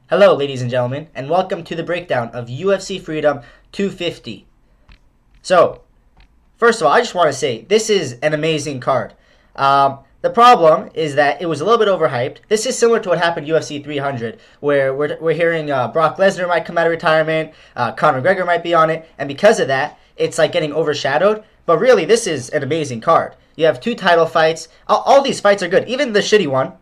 Hello, ladies and gentlemen, and welcome to the breakdown of UFC Freedom 250. So, first of all, I just want to say this is an amazing card. The problem is that it was a little bit overhyped. This is similar to what happened UFC 300, where we're hearing Brock Lesnar might come out of retirement, Conor McGregor might be on it, and because of that, it's like getting overshadowed. But really, this is an amazing card. You have two title fights. All these fights are good. Even the shitty one,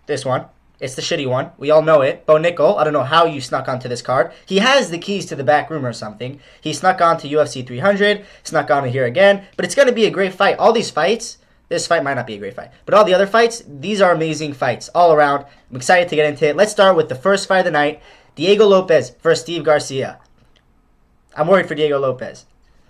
this one. It's the shitty one. We all know it. Bo Nickel, I don't know how you snuck onto this card. He has the keys to the back room or something. He snuck onto UFC 300, snuck onto here again. But it's going to be a great fight. All these fights, this fight might not be a great fight. But all the other fights, these are amazing fights all around. I'm excited to get into it. Let's start with the first fight of the night. Diego Lopez versus Steve Garcia. I'm worried for Diego Lopez.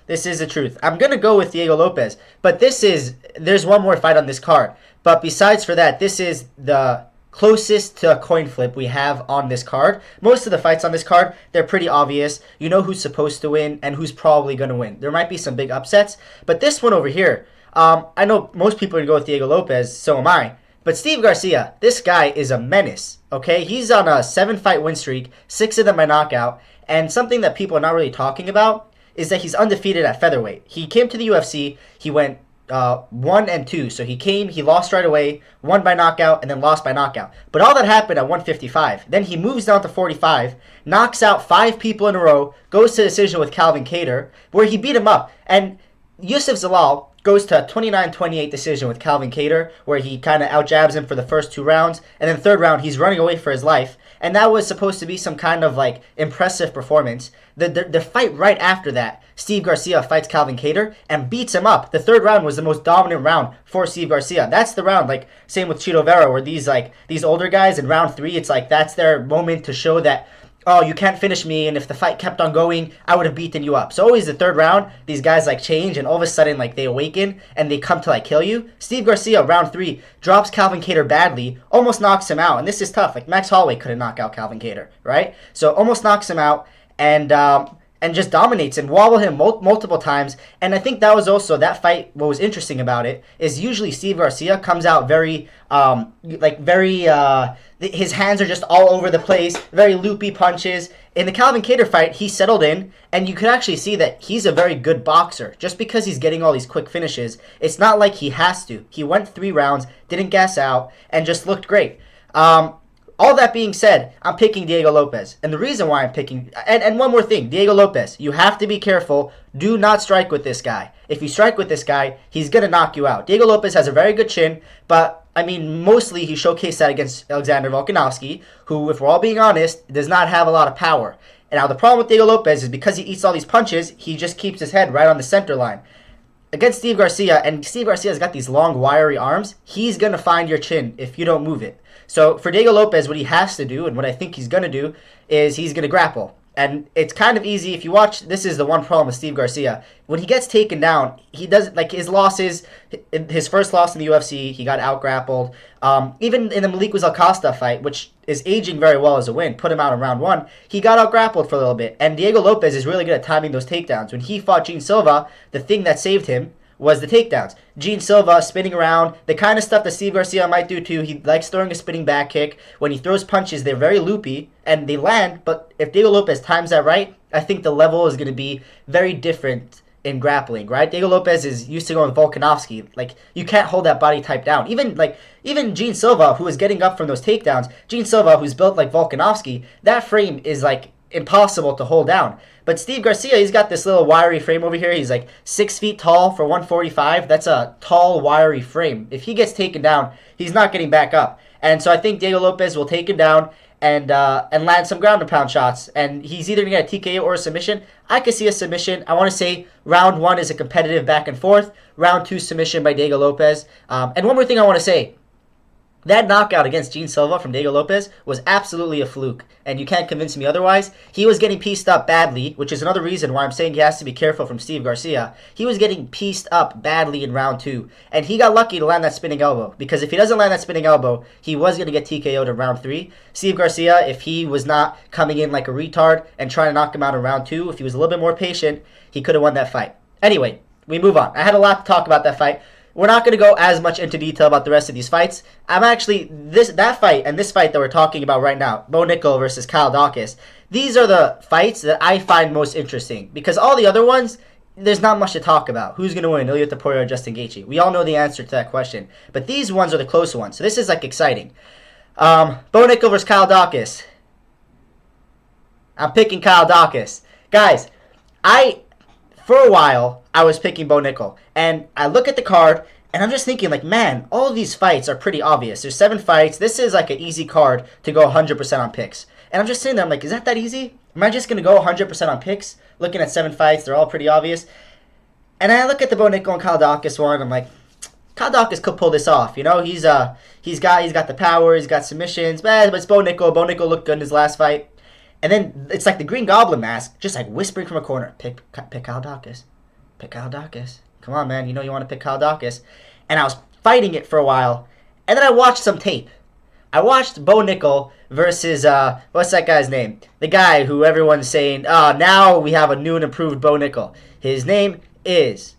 This is the truth. I'm going to go with Diego Lopez. But there's one more fight on this card. But besides for that, this is the closest to a coin flip we have on this card. Most of the fights on this card, they're pretty obvious. You know who's supposed to win and who's probably going to win. There might be some big upsets, but this one over here, I know most people are going to go with Diego Lopez, so am I. But Steve Garcia, this guy is a menace, okay? He's on a 7-fight win streak, 6 of them by knockout, and something that people are not really talking about is that he's undefeated at featherweight. He came to the UFC, he went 1-2. So he lost right away, won by knockout, and then lost by knockout. But all that happened at 155. Then he moves down to 45, knocks out 5 people in a row, goes to decision with Calvin Kattar, where he beat him up. And Yusuf Zalal goes to a 29-28 decision with Calvin Kattar, where he kind of outjabs him for the first 2 rounds. And then third round, he's running away for his life. And that was supposed to be some kind of like impressive performance. The fight right after that, Steve Garcia fights Calvin Kattar and beats him up. The third round was the most dominant round for Steve Garcia. That's the round, like same with Chito Vera, where these older guys in round 3, it's like that's their moment to show that, oh, you can't finish me, and if the fight kept on going, I would have beaten you up. So always the third round, these guys like change, and all of a sudden like they awaken, and they come to like kill you. Steve Garcia, round 3, drops Calvin Kattar badly, almost knocks him out, and this is tough. Like Max Holloway couldn't knock out Calvin Kattar, right? So almost knocks him out, and just dominates him, wobbled him multiple times. And I think that was also, that fight, what was interesting about it, is usually Steve Garcia comes out very, his hands are just all over the place, very loopy punches. In the Calvin Kattar fight, he settled in, and you could actually see that he's a very good boxer. Just because he's getting all these quick finishes, it's not like he has to. He went 3 rounds, didn't gas out, and just looked great. All that being said, I'm picking Diego Lopez. And the reason why I'm picking... And one more thing. Diego Lopez, you have to be careful. Do not strike with this guy. If you strike with this guy, he's going to knock you out. Diego Lopez has a very good chin, but, I mean, mostly he showcased that against Alexander Volkanovski, who, if we're all being honest, does not have a lot of power. And now the problem with Diego Lopez is because he eats all these punches, he just keeps his head right on the center line. Against Steve Garcia, and Steve Garcia's got these long, wiry arms, he's going to find your chin if you don't move it. So for Diego Lopez, what he has to do, and what I think he's going to do, is he's going to grapple. And it's kind of easy. If you watch, this is the one problem with Steve Garcia. When he gets taken down, he doesn't, like his losses, his first loss in the UFC, he got out-grappled. Even in the Malik Acosta fight, which is aging very well as a win, put him out in round 1, he got out-grappled for a little bit. And Diego Lopez is really good at timing those takedowns. When he fought Gene Silva, the thing that saved him was the takedowns. Gene Silva spinning around, the kind of stuff that Steve Garcia might do too. He likes throwing a spinning back kick. When he throws punches, they're very loopy and they land, but if Diego Lopez times that right, I think the level is going to be very different in grappling, right? Diego Lopez is used to going with Volkanovski. Like, you can't hold that body type down. Even Gene Silva, who is getting up from those takedowns, Gene Silva, who's built like Volkanovski, that frame is like impossible to hold down. But Steve Garcia, he's got this little wiry frame over here. He's like 6 feet tall for 145. That's a tall, wiry frame. If he gets taken down, he's not getting back up. And so I think Diego Lopez will take him down and land some ground and pound shots. And he's either going to get a TKO or a submission. I could see a submission. I want to say round 1 is a competitive back and forth. Round 2 submission by Diego Lopez. And one more thing I want to say. That knockout against Gene Silva from Diego Lopez was absolutely a fluke, and you can't convince me otherwise. He was getting pieced up badly, which is another reason why I'm saying he has to be careful from Steve Garcia. He was getting pieced up badly in round 2, and he got lucky to land that spinning elbow, because if he doesn't land that spinning elbow, he was going to get TKO'd in round 3. Steve Garcia, if he was not coming in like a retard and trying to knock him out in round 2, if he was a little bit more patient, he could have won that fight. Anyway, we move on. I had a lot to talk about that fight. we're not going to go as much into detail about the rest of these fights. I'm actually, that fight and this fight that we're talking about right now, Bo Nickal versus Kyle Daukaus, these are the fights that I find most interesting. Because all the other ones, there's not much to talk about. Who's going to win, Ilia Topuria or Justin Gaethje? We all know the answer to that question. But these ones are the close ones. So this is, like, exciting. Bo Nickal versus Kyle Daukaus. I'm picking Kyle Daukaus. Guys, for a while, I was picking Bo Nickal. And I look at the card, and I'm just thinking, like, man, all of these fights are pretty obvious. There's 7 fights. This is, like, an easy card to go 100% on picks. And I'm just sitting there, I'm like, is that easy? Am I just going to go 100% on picks? Looking at 7 fights, they're all pretty obvious. And I look at the Bo Nickal and Kyle Daukaus one, I'm like, Kyle Daukaus could pull this off. You know, he's got the power, he's got submissions. But it's Bo Nickal. Bo Nickal looked good in his last fight. And then it's like the Green Goblin mask, just like whispering from a corner, pick Kyle Daukaus. Pick Kyle Daukaus. Come on, man. You know you want to pick Kyle Daukaus. And I was fighting it for a while. And then I watched some tape. I watched Bo Nickal versus, what's that guy's name? The guy who everyone's saying, now we have a new and improved Bo Nickal. His name is,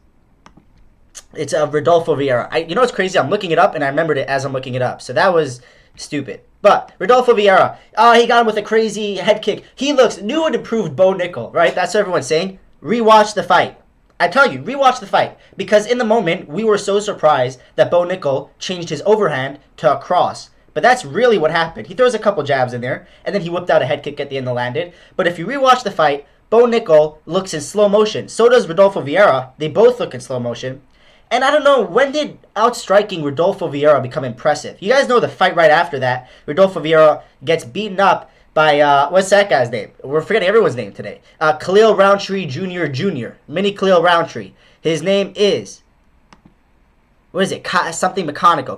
it's Rodolfo Vieira. You know what's crazy? I'm looking it up, and I remembered it as I'm looking it up. So that was stupid. But Rodolfo Vieira, he got him with a crazy head kick. He looks new and improved Bo Nickal, right? That's what everyone's saying. Rewatch the fight. I tell you, rewatch the fight. Because in the moment, we were so surprised that Bo Nickal changed his overhand to a cross. But that's really what happened. He throws a couple jabs in there, and then he whipped out a head kick at the end and landed. But if you rewatch the fight, Bo Nickal looks in slow motion. So does Rodolfo Vieira. They both look in slow motion. And I don't know, when did outstriking Rodolfo Vieira become impressive? You guys know the fight right after that. Rodolfo Vieira gets beaten up by, what's that guy's name? We're forgetting everyone's name today. Khalil Roundtree Jr. Mini Khalil Roundtree. His name is, what is it? Something Meconico.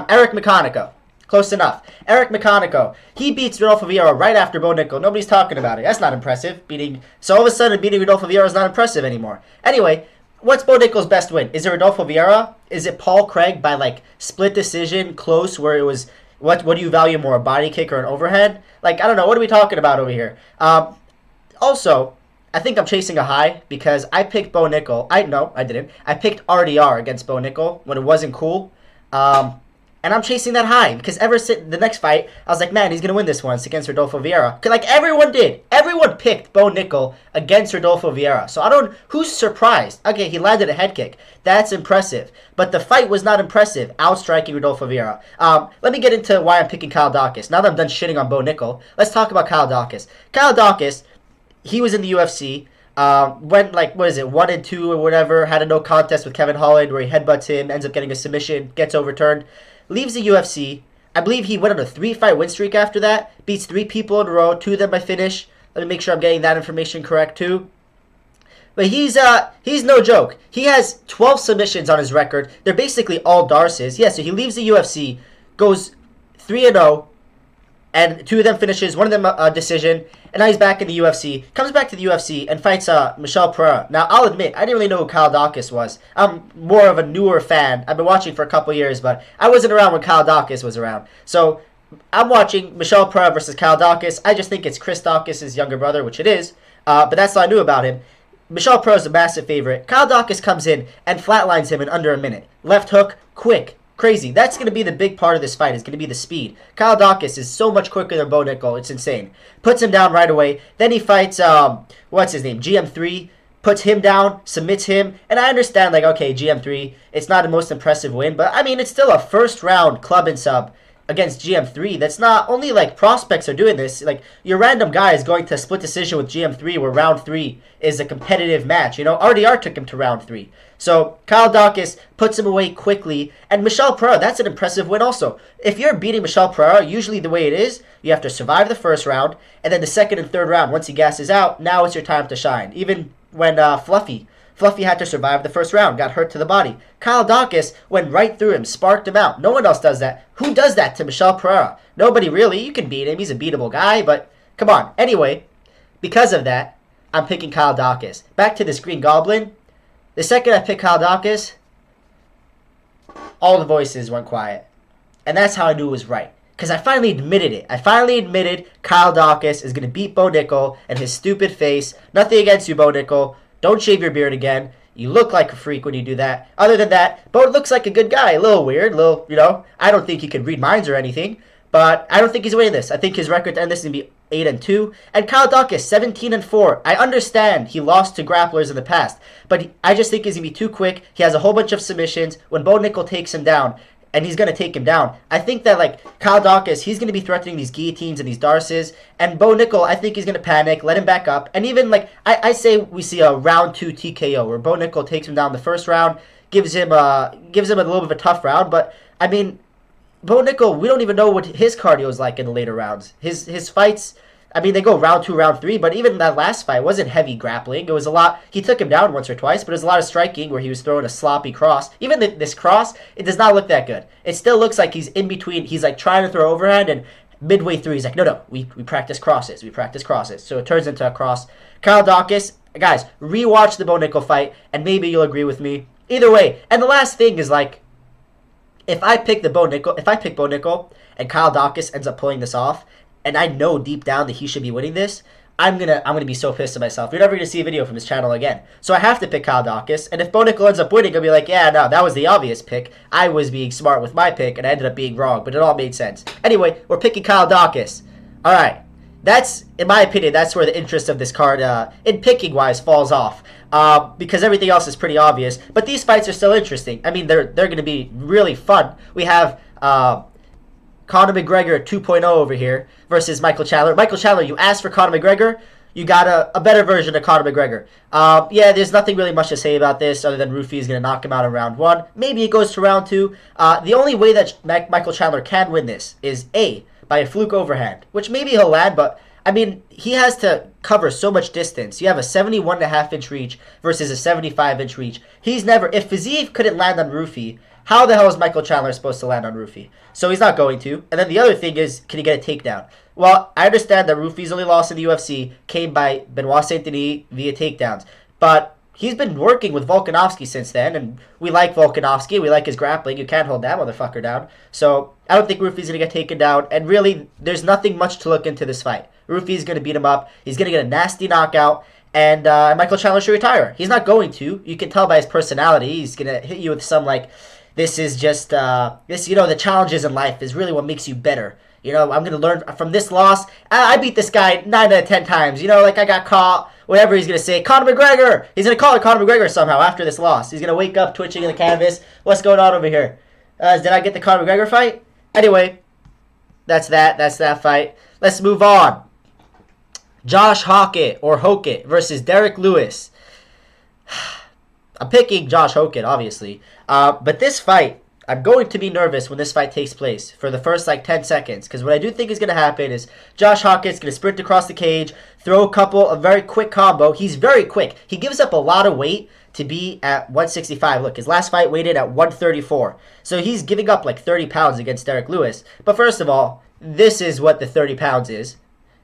Eric Meconico. Close enough. Eric Meconico. He beats Rodolfo Vieira right after Bo Nickal. Nobody's talking about it. That's not impressive. So all of a sudden, beating Rodolfo Vieira is not impressive anymore. Anyway, what's Bo Nickal's best win? Is it Rodolfo Vieira? Is it Paul Craig by, like, split decision, close, where it was, what do you value more, a body kick or an overhead? Like, I don't know. What are we talking about over here? Also, I think I'm chasing a high because I picked Bo Nickal. No, I didn't. I picked RDR against Bo Nickal when it wasn't cool. And I'm chasing that high because ever since the next fight, I was like, man, he's going to win this one. It's against Rodolfo Vieira. Like everyone did. Everyone picked Bo Nickal against Rodolfo Vieira. So who's surprised? Okay, he landed a head kick. That's impressive. But the fight was not impressive, outstriking Rodolfo Vieira. Let me get into why I'm picking Kyle Daukaus. Now that I'm done shitting on Bo Nickal, let's talk about Kyle Daukaus. Kyle Daukaus, he was in the UFC. Went 1-2 or whatever, had a no contest with Kevin Holland where he headbutts him, ends up getting a submission, gets overturned, leaves the UFC. I believe he went on a 3-fight win streak after that, beats 3 people in a row, 2 of them by finish. Let me make sure I'm getting that information correct too. But he's no joke. He has 12 submissions on his record. They're basically all Darces. Yeah, so he leaves the UFC, goes 3-0, and 2 of them finishes, 1 of them a decision, and now he's back in the UFC. Comes back to the UFC and fights Michel Pereira. Now, I'll admit, I didn't really know who Kyle Daukaus was. I'm more of a newer fan. I've been watching for a couple years, but I wasn't around when Kyle Daukaus was around. So, I'm watching Michel Pereira versus Kyle Daukaus. I just think it's Chris Daukaus' younger brother, which it is, but that's all I knew about him. Michel Pereira is a massive favorite. Kyle Daukaus comes in and flatlines him in under a minute. Left hook, quick. Crazy. That's going to be the big part of this fight, is going to be the speed. Kyle Daukaus is so much quicker than Bo Nickal. It's insane. Puts him down right away. Then he fights, what's his name? GM3. Puts him down, submits him. And I understand, like, okay, GM3, it's not the most impressive win. But, I mean, it's still a first-round club and sub against GM3. That's not only, like, prospects are doing this. Like, your random guy is going to split decision with GM3 where round 3 is a competitive match. You know, RDR took him to round 3. So, Kyle Daukaus puts him away quickly. And Michel Pereira, that's an impressive win also. If you're beating Michel Pereira, usually the way it is, you have to survive the first round. And then the second and third round, once he gasses out, now it's your time to shine. Even when Fluffy had to survive the first round, got hurt to the body. Kyle Daukaus went right through him, sparked him out. No one else does that. Who does that to Michel Pereira? Nobody really. You can beat him. He's a beatable guy, but come on. Anyway, because of that, I'm picking Kyle Daukaus. Back to this Green Goblin. The second I picked Kyle Daukaus, all the voices went quiet. And that's how I knew it was right. Because I finally admitted it. I finally admitted Kyle Daukaus is going to beat Bo Nickal and his stupid face. Nothing against you, Bo Nickal. Don't shave your beard again. You look like a freak when you do that. Other than that, Bo looks like a good guy. A little weird, I don't think he could read minds or anything, but I don't think he's winning this. I think his record to end this is going to be 8-2. And Kyle Daukaus, 17-4. I understand he lost to grapplers in the past, but I just think he's going to be too quick. He has a whole bunch of submissions. When Bo Nickal takes him down, and he's going to take him down, I think that, Kyle Daukaus, he's going to be threatening these guillotines and these darces. And Bo Nickal, I think he's going to panic, let him back up. And even, I say we see a round 2 TKO where Bo Nickal takes him down the first round, gives him a little bit of a tough round. But, I mean, Bo Nickal, we don't even know what his cardio is like in the later rounds. His fights, I mean, they go round 2, round 3, but even that last fight wasn't heavy grappling. It was a lot. He took him down once or twice, but it was a lot of striking where he was throwing a sloppy cross. Even this cross, it does not look that good. It still looks like he's in between. He's trying to throw overhand, and midway through, he's like, no, we practice crosses. We practice crosses. So it turns into a cross. Kyle Daukaus, guys, rewatch the Bo Nickal fight, and maybe you'll agree with me. Either way, and the last thing is if I pick Bo Nickal and Kyle Daukaus ends up pulling this off, and I know deep down that he should be winning this, I'm gonna be so pissed at myself. You're never gonna see a video from his channel again. So I have to pick Kyle Daukaus, and if Bo Nickal ends up winning, I'll be like, yeah, no, that was the obvious pick. I was being smart with my pick, and I ended up being wrong, but it all made sense. Anyway, we're picking Kyle Daukaus. All right, that's, in my opinion, that's where the interest of this card, in picking wise, falls off. Because everything else is pretty obvious, but these fights are still interesting. I mean, they're going to be really fun. We have Conor McGregor 2.0 over here versus Michael Chandler. Michael Chandler, you asked for Conor McGregor, you got a better version of Conor McGregor. Yeah, there's nothing really much to say about this other than Rufi is going to knock him out in round 1. Maybe it goes to round 2. The only way that Michael Chandler can win this is A, by a fluke overhand, which maybe he'll land, but I mean, he has to cover so much distance. You have a 71.5-inch reach versus a 75-inch reach. He's never, if Fiziev couldn't land on Rufi, how the hell is Michael Chandler supposed to land on Rufi? So he's not going to. And then the other thing is, can he get a takedown? Well, I understand that Rufi's only loss in the UFC came by Benoit Saint-Denis via takedowns. But he's been working with Volkanovski since then, and we like Volkanovski. We like his grappling. You can't hold that motherfucker down. So I don't think Rufi's going to get taken down. And really, there's nothing much to look into this fight. Rufi's going to beat him up. He's going to get a nasty knockout. And Michael Chandler should retire. He's not going to. You can tell by his personality. He's going to hit you with some, this is just, the challenges in life is really what makes you better. I'm going to learn from this loss. I beat this guy 9 out of 10 times. I got caught. Whatever he's going to say. Conor McGregor. He's going to call it Conor McGregor somehow after this loss. He's going to wake up twitching in the canvas. What's going on over here? Did I get the Conor McGregor fight? Anyway, that's that. That's that fight. Let's move on. Josh Hockett versus Derek Lewis. I'm picking Josh Hockett, obviously. But this fight, I'm going to be nervous when this fight takes place for the first 10 seconds. Because what I do think is going to happen is Josh Hockett's going to sprint across the cage, throw a very quick combo. He's very quick. He gives up a lot of weight to be at 165. Look, his last fight weighted at 134. So he's giving up 30 pounds against Derek Lewis. But first of all, this is what the 30 pounds is.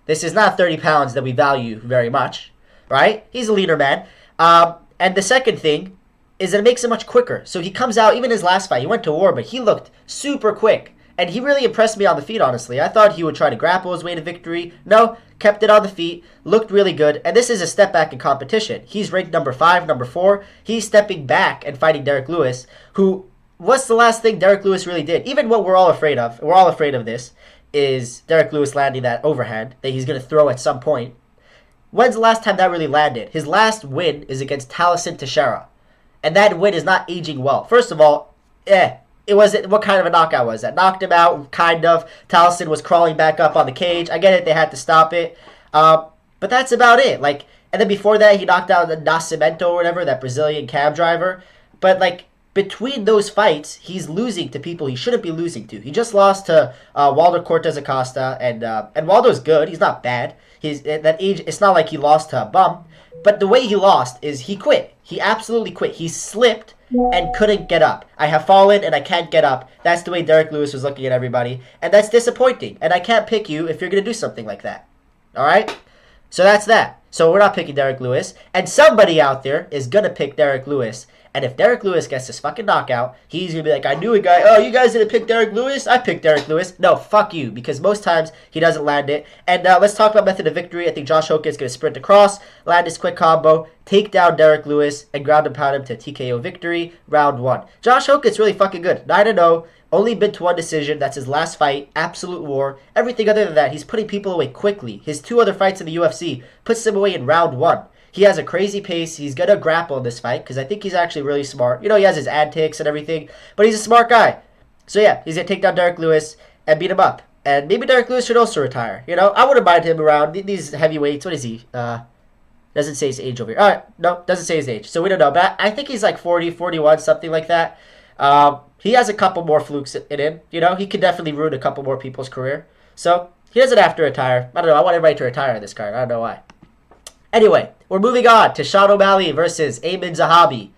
This is not 30 pounds that we value very much, right? He's a leaner man. And the second thing is that it makes him much quicker. So he comes out, even his last fight, he went to war, but he looked super quick. And he really impressed me on the feet, honestly. I thought he would try to grapple his way to victory. No, kept it on the feet, looked really good. And this is a step back in competition. He's ranked number 5, number 4. He's stepping back and fighting Derek Lewis, who, what's the last thing Derek Lewis really did? Even what we're all afraid of this, is Derek Lewis landing that overhand that he's going to throw at some point. When's the last time that really landed? His last win is against Taliesin Teixeira. And that win is not aging well. First of all, it wasn't, what kind of a knockout was that? Knocked him out, kind of. Taliesin was crawling back up on the cage. I get it, they had to stop it. But that's about it. And then before that, he knocked out the Nascimento or whatever, that Brazilian cab driver. But, between those fights, he's losing to people he shouldn't be losing to. He just lost to Waldo Cortez Acosta, and Waldo's good. He's not bad. He's at that age. It's not like he lost to a bum. But the way he lost is he quit. He absolutely quit. He slipped and couldn't get up. I have fallen and I can't get up. That's the way Derek Lewis was looking at everybody, and that's disappointing. And I can't pick you if you're going to do something like that. All right? So that's that. So we're not picking Derek Lewis, and somebody out there is going to pick Derek Lewis. And if Derek Lewis gets this fucking knockout, he's going to be like, I knew it, guy. Oh, you guys didn't pick Derek Lewis? I picked Derek Lewis. No, fuck you, because most times he doesn't land it. And let's talk about method of victory. I think Josh Hoka is going to sprint across, land his quick combo, take down Derek Lewis, and ground and pound him to TKO victory, round 1. Josh Hoka is really fucking good. 9-0. Only been to one decision. That's his last fight. Absolute war. Everything other than that, he's putting people away quickly. His 2 other fights in the UFC puts him away in round 1. He has a crazy pace. He's going to grapple in this fight because I think he's actually really smart. You know, he has his antics and everything, but he's a smart guy. So yeah, he's going to take down Derek Lewis and beat him up. And maybe Derek Lewis should also retire. You know, I wouldn't mind him around these heavyweights. What is he? Doesn't say his age over here. All right, no, doesn't say his age. So we don't know, but I think he's like 40, 41, something like that. He has a couple more flukes in him. You know, he could definitely ruin a couple more people's career. So he doesn't have to retire. I don't know. I want everybody to retire on this card. I don't know why. Anyway, we're moving on to Sean O'Malley versus Amin Zahabi.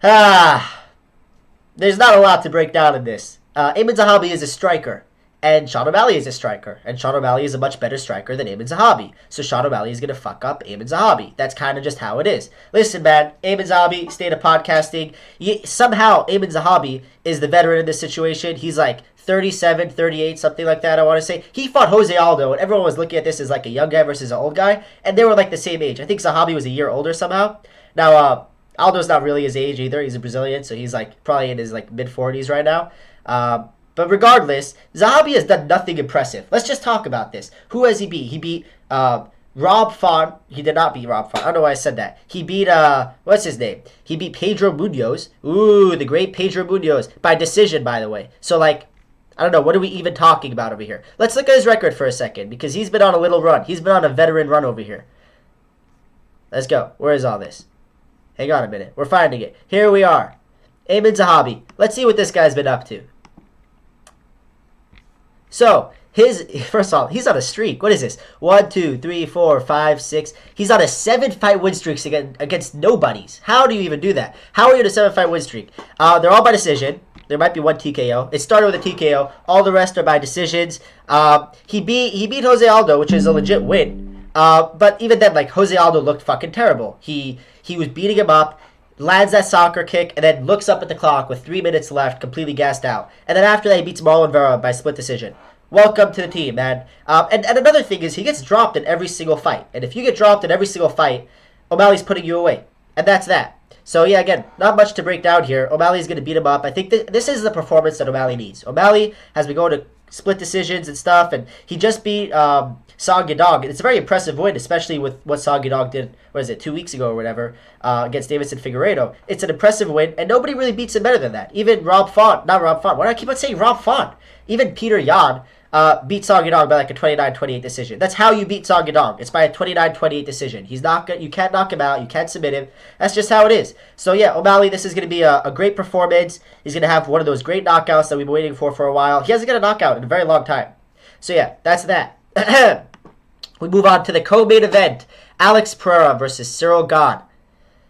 There's not a lot to break down in this. Amin Zahabi is a striker, and Sean O'Malley is a striker, and Sean O'Malley is a much better striker than Amin Zahabi. So Sean O'Malley is going to fuck up Amin Zahabi. That's kind of just how it is. Listen, man, Amin Zahabi, state of podcasting. Somehow, Amin Zahabi is the veteran in this situation. He's like 37, 38, something like that, I want to say. He fought Jose Aldo, and everyone was looking at this as like a young guy versus an old guy, and they were like the same age. I think Zahabi was a year older somehow. Now, Aldo's not really his age either. He's a Brazilian, so he's like probably in his like mid-40s right now. But regardless, Zahabi has done nothing impressive. Let's just talk about this. Who has he beat? He beat Rob Font. He did not beat Rob Font. I don't know why I said that. He beat, what's his name? He beat Pedro Munoz. Ooh, the great Pedro Munoz. By decision, by the way. So, like, I don't know. What are we even talking about over here? Let's look at his record for a second, because he's been on a little run. He's been on a veteran run over here. Let's go. Where is all this? Hang on a minute. We're finding it. Here we are. Amin Zahabi. Let's see what this guy's been up to. So, first of all, he's on a streak. What is this? 1, 2, 3, 4, 5, 6. He's on a 7-fight win streak against nobodies. How do you even do that? How are you on a 7-fight win streak? They're all by decision. There might be one TKO. It started with a TKO. All the rest are by decisions. He beat Jose Aldo, which is a legit win. But even then, like, Jose Aldo looked fucking terrible. He was beating him up, lands that soccer kick, and then looks up at the clock with 3 minutes left, completely gassed out. And then after that, he beats Marlon Vera by split decision. Welcome to the team, man. And another thing is he gets dropped in every single fight. And if you get dropped in every single fight, O'Malley's putting you away. And that's that. So, yeah, again, not much to break down here. O'Malley's going to beat him up. I think this is the performance that O'Malley needs. O'Malley has been going to split decisions and stuff, and he just beat Song Yadong. It's a very impressive win, especially with what Song Yadong did, 2 weeks ago or whatever, against Davidson Figueiredo. It's an impressive win, and nobody really beats him better than that. Even Why do I keep on saying Rob Font? Even Peter Yan beat Song Yadong by like a 29-28 decision. That's how you beat Song Yadong. It's by a 29-28 decision. You can't knock him out. You can't submit him. That's just how it is. So yeah, O'Malley, this is going to be a great performance. He's going to have one of those great knockouts that we've been waiting for a while. He hasn't got a knockout in a very long time. So yeah, that's that. We move on to the co-main event. Alex Pereira versus Cyril Gane.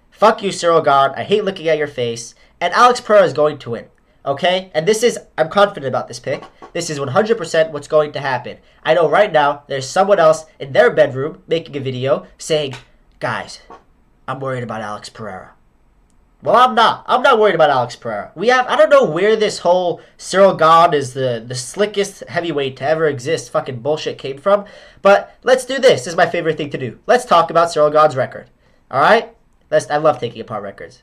Fuck you, Cyril Gane. I hate looking at your face. And Alex Pereira is going to win. Okay? And I'm confident about this pick. This is 100% what's going to happen. I know right now there's someone else in their bedroom making a video saying, guys, I'm worried about Alex Pereira. Well, I'm not. I'm not worried about Alex Pereira. I don't know where this whole Cyril Gane is the slickest heavyweight to ever exist fucking bullshit came from. But let's do this. This is my favorite thing to do. Let's talk about Cyril Gane's record. All right? I love taking apart records.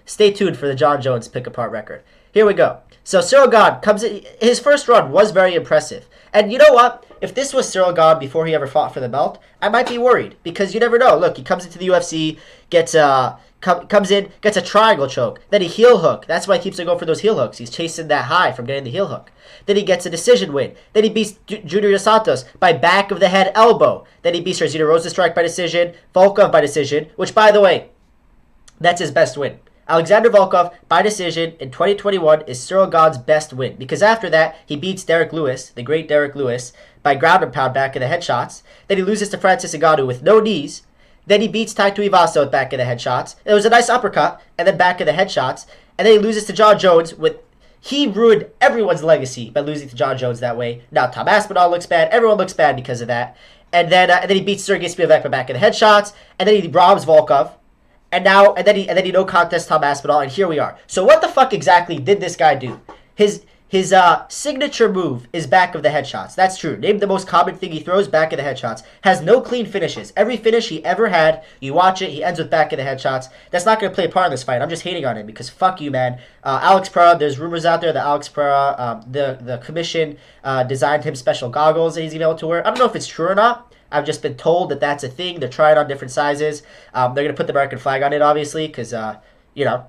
Stay tuned for the John Jones pick apart record. Here we go. So Cyril Gane comes in. His first run was very impressive. And you know what? If this was Cyril Gane before he ever fought for the belt, I might be worried. Because you never know. Look, he comes into the UFC, comes in, gets a triangle choke. Then a heel hook. That's why he keeps on going for those heel hooks. He's chasing that high from getting the heel hook. Then he gets a decision win. Then he beats Junior Dos Santos by back of the head elbow. Then he beats Jairzinho Rozenstruik by decision. Volkov by decision. Which, by the way, that's his best win. Alexander Volkov, by decision, in 2021 is Cyril Gane's best win. Because after that, he beats Derek Lewis, the great Derek Lewis, by ground and pound back in the headshots. Then he loses to Francis Ngannou with no knees. Then he beats Taito Iwaso with back in the headshots. It was a nice uppercut, and then back in the headshots. And then he loses to John Jones with... He ruined everyone's legacy by losing to John Jones that way. Now Tom Aspinall looks bad. Everyone looks bad because of that. And then he beats Sergey Spivak by back in the headshots. And then he robs Volkov. And then he no contest Tom Aspinall, and here we are. So what the fuck exactly did this guy do? His signature move is back of the headshots. That's true. Name the most common thing he throws, back of the headshots. Has no clean finishes. Every finish he ever had, you watch it, he ends with back of the headshots. That's not going to play a part in this fight. I'm just hating on him because fuck you, man. Alex Pereira, there's rumors out there that Alex Pereira, the commission designed him special goggles that he's going to be able to wear. I don't know if it's true or not. I've just been told that that's a thing. They're trying on different sizes. They're going to put the American flag on it, obviously, because, you know.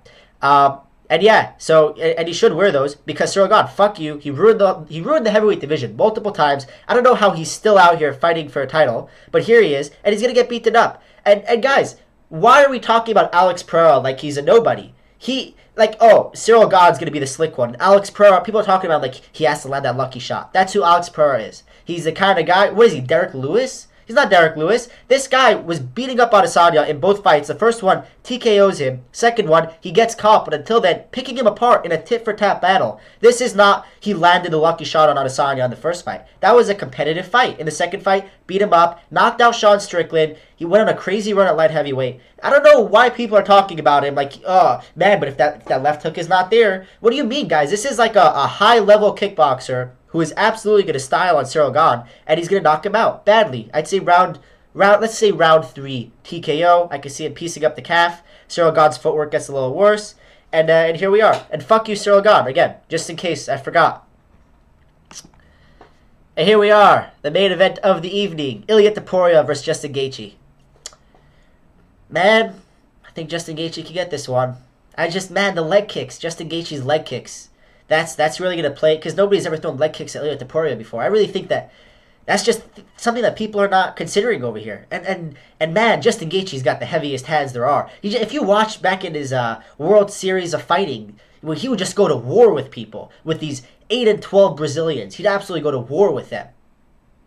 And yeah, and he should wear those because Cyril Gane, fuck you. He ruined the heavyweight division multiple times. I don't know how he's still out here fighting for a title, but here he is, and he's going to get beaten up. And guys, why are we talking about Alex Pereira like he's a nobody? Cyril Gane's going to be the slick one. Alex Pereira, people are talking about like he has to land that lucky shot. That's who Alex Pereira is. He's the kind of guy, what is he, Derek Lewis? He's not Derek Lewis. This guy was beating up Adesanya in both fights. The first one, TKOs him. Second one, he gets caught, but until then, picking him apart in a tit-for-tat battle. This is not, he landed a lucky shot on Adesanya in the first fight. That was a competitive fight. In the second fight, beat him up, knocked out Sean Strickland. He went on a crazy run at light heavyweight. I don't know why people are talking about him like, oh, man, but if that left hook is not there. What do you mean, guys? This is like a high-level kickboxer who is absolutely going to style on Cyril Gane, and he's going to knock him out badly. I'd say let's say round 3 TKO. I can see him piecing up the calf. Cyril Gane's footwork gets a little worse, and here we are. And fuck you, Cyril Gane, again, just in case I forgot. And here we are, the main event of the evening: Ilia Topuria versus Justin Gaethje. Man, I think Justin Gaethje can get this one. The leg kicks, Justin Gaethje's leg kicks. That's really going to play, because nobody's ever thrown leg kicks at Ilia Topuria before. I really think that's just something that people are not considering over here. And man, Justin Gaethje's got the heaviest hands there are. If you watch back in his World Series of Fighting, well, he would just go to war with people, with these 8 and 12 Brazilians. He'd absolutely go to war with them.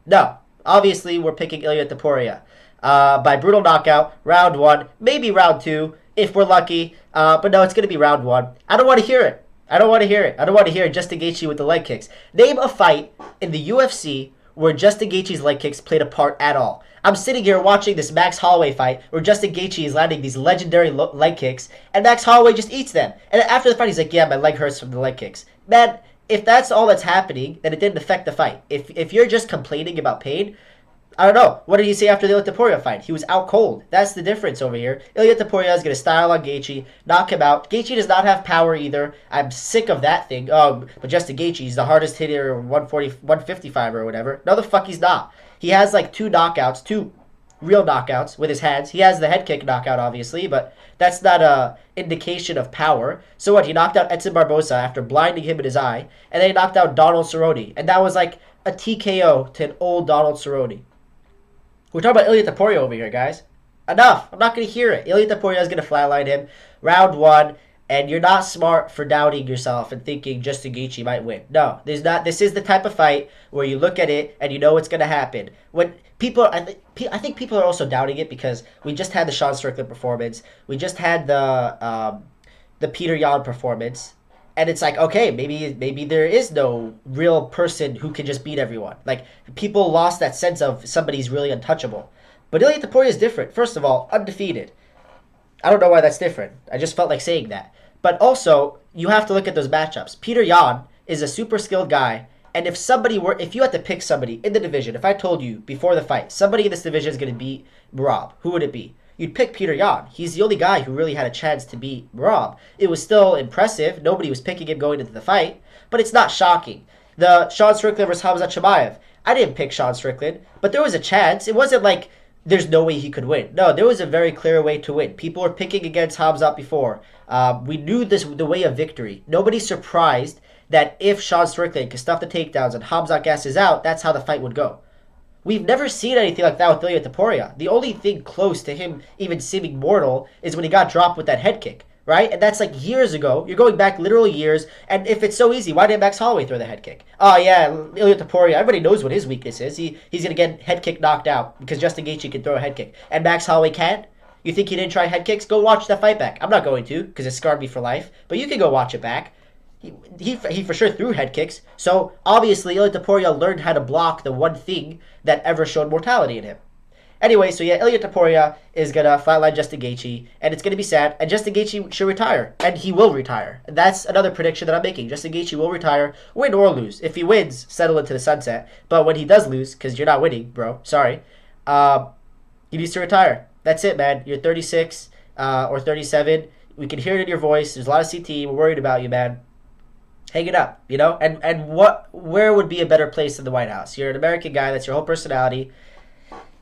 No, obviously we're picking Ilia Topuria by brutal knockout, round 1, maybe round 2, if we're lucky. But no, it's going to be round 1. I don't want to hear it. I don't want to hear Justin Gaethje with the leg kicks. Name a fight in the UFC where Justin Gaethje's leg kicks played a part at all. I'm sitting here watching this Max Holloway fight where Justin Gaethje is landing these legendary leg kicks, and Max Holloway just eats them. And after the fight, he's like, yeah, my leg hurts from the leg kicks. Man, if that's all that's happening, then it didn't affect the fight. If you're just complaining about pain, I don't know. What did he say after the Ilia Topuria fight? He was out cold. That's the difference over here. Ilia Topuria is going to style on Gaethje, knock him out. Gaethje does not have power either. I'm sick of that thing. Oh, but Justin Gaethje, he's the hardest hitter, 155 or whatever. No, the fuck he's not. He has like 2 real knockouts with his hands. He has the head kick knockout, obviously, but that's not a indication of power. So what? He knocked out Edson Barboza after blinding him in his eye, and then he knocked out Donald Cerrone, and that was like a TKO to an old Donald Cerrone. We're talking about Ilia Topuria over here, guys. Enough. I'm not going to hear it. Ilia Topuria is going to flatline him. Round 1. And you're not smart for doubting yourself and thinking Justin Gaethje might win. No, there's not. This is the type of fight where you look at it and you know what's going to happen. When people, I think people are also doubting it because we just had the Sean Strickland performance. We just had the Peter Yan performance. And it's like, okay, maybe there is no real person who can just beat everyone. Like, people lost that sense of somebody's really untouchable. But Ilia Topuria is different. First of all, undefeated. I don't know why that's different. I just felt like saying that. But also, you have to look at those matchups. Peter Yan is a super skilled guy. And if you had to pick somebody in the division, if I told you before the fight, somebody in this division is going to beat Rob, who would it be? You'd pick Peter Yan. He's the only guy who really had a chance to beat Rob. It was still impressive. Nobody was picking him going into the fight. But it's not shocking. The Sean Strickland versus Hamza Chimaev. I didn't pick Sean Strickland, but there was a chance. It wasn't like there's no way he could win. No, there was a very clear way to win. People were picking against Hamza before. We knew the way of victory. Nobody's surprised that if Sean Strickland can stuff the takedowns and Hamza gasses out, that's how the fight would go. We've never seen anything like that with Ilia Topuria. The only thing close to him even seeming mortal is when he got dropped with that head kick, right? And that's like years ago. You're going back literally years. And if it's so easy, why didn't Max Holloway throw the head kick? Oh, yeah, Ilia Topuria, everybody knows what his weakness is. He's going to get head kick knocked out because Justin Gaethje can throw a head kick. And Max Holloway can't? You think he didn't try head kicks? Go watch that fight back. I'm not going to because it scarred me for life. But you can go watch it back. He for sure threw head kicks. So obviously Ilia Topuria learned how to block the one thing that ever showed mortality in him. Anyway, so yeah, Ilia Topuria is going to flatline Justin Gaethje, and it's going to be sad, and Justin Gaethje should retire, and he will retire. That's another prediction that I'm making. Justin Gaethje will retire, win or lose. If he wins, settle into the sunset. But when he does lose, because you're not winning, bro, sorry, he needs to retire. That's it, man. You're 36 or 37. We can hear it in your voice. There's a lot of CT. We're worried about you, man. Hang it up, you know? And where would be a better place than the White House? You're an American guy. That's your whole personality.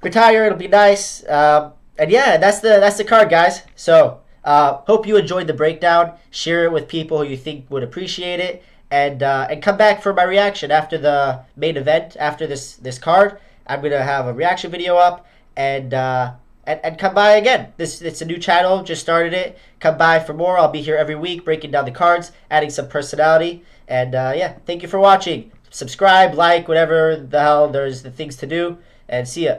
Retire. It'll be nice. And yeah, that's the card, guys. So hope you enjoyed the breakdown. Share it with people who you think would appreciate it. And come back for my reaction after the main event, after this card. I'm going to have a reaction video up. And come by again. It's a new channel. Just started it. Come by for more. I'll be here every week breaking down the cards, adding some personality. And yeah, thank you for watching. Subscribe, like, whatever the hell there's the things to do. And see ya.